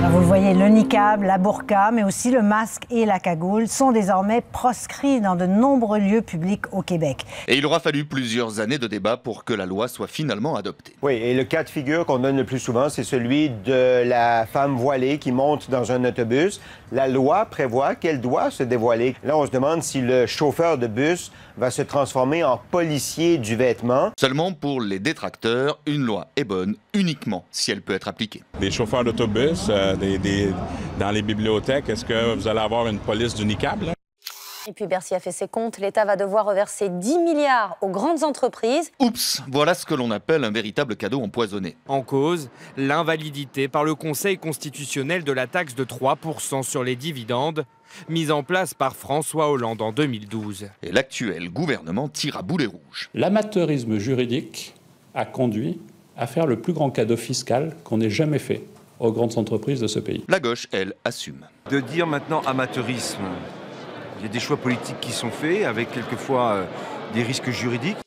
Vous le voyez, le niqab, la burqa, mais aussi le masque et la cagoule sont désormais proscrits dans de nombreux lieux publics au Québec. Et il aura fallu plusieurs années de débat pour que la loi soit finalement adoptée. Oui, et le cas de figure qu'on donne le plus souvent, c'est celui de la femme voilée qui monte dans un autobus. La loi prévoit qu'elle doit se dévoiler. Là, on se demande si le chauffeur de bus va se transformer en policier du vêtement. Seulement pour les détracteurs, une loi est bonne uniquement si elle peut être appliquée. Des chauffeurs d'autobus, dans les bibliothèques, est-ce que vous allez avoir une police du niqab, là? Et puis Bercy a fait ses comptes. L'État va devoir reverser 10 milliards aux grandes entreprises. Oups, voilà ce que l'on appelle un véritable cadeau empoisonné. En cause, l'invalidité par le Conseil constitutionnel de la taxe de 3% sur les dividendes, mise en place par François Hollande en 2012. Et l'actuel gouvernement tire à boulet rouge. L'amateurisme juridique a conduit à faire le plus grand cadeau fiscal qu'on ait jamais fait aux grandes entreprises de ce pays. La gauche, elle, assume. De dire maintenant amateurisme, il y a des choix politiques qui sont faits avec quelquefois des risques juridiques.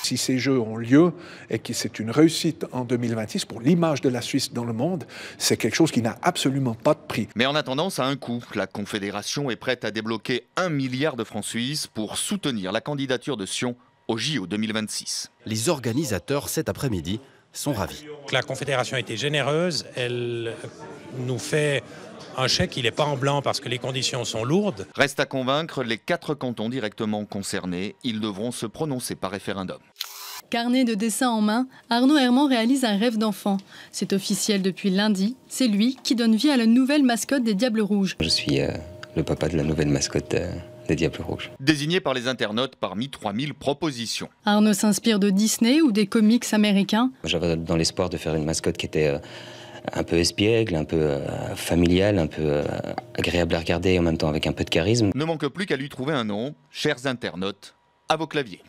Si ces Jeux ont lieu et que c'est une réussite en 2026 pour l'image de la Suisse dans le monde, c'est quelque chose qui n'a absolument pas de prix. Mais en attendant, ça a un coût. La Confédération est prête à débloquer 1 milliard de francs suisses pour soutenir la candidature de Sion au JO 2026. Les organisateurs, cet après-midi, sont ravis. La Confédération a été généreuse, elle nous fait un chèque, il n'est pas en blanc parce que les conditions sont lourdes. Reste à convaincre les 4 cantons directement concernés. Ils devront se prononcer par référendum. Carnet de dessin en main, Arnaud Herman réalise un rêve d'enfant. C'est officiel depuis lundi. C'est lui qui donne vie à la nouvelle mascotte des Diables Rouges. Je suis le papa de la nouvelle mascotte des Diables Rouges. Désigné par les internautes parmi 3000 propositions. Arnaud s'inspire de Disney ou des comics américains. J'avais dans l'espoir de faire une mascotte qui était un peu espiègle, un peu familiale, un peu agréable à regarder et en même temps avec un peu de charisme. Ne manque plus qu'à lui trouver un nom, chers internautes, à vos claviers.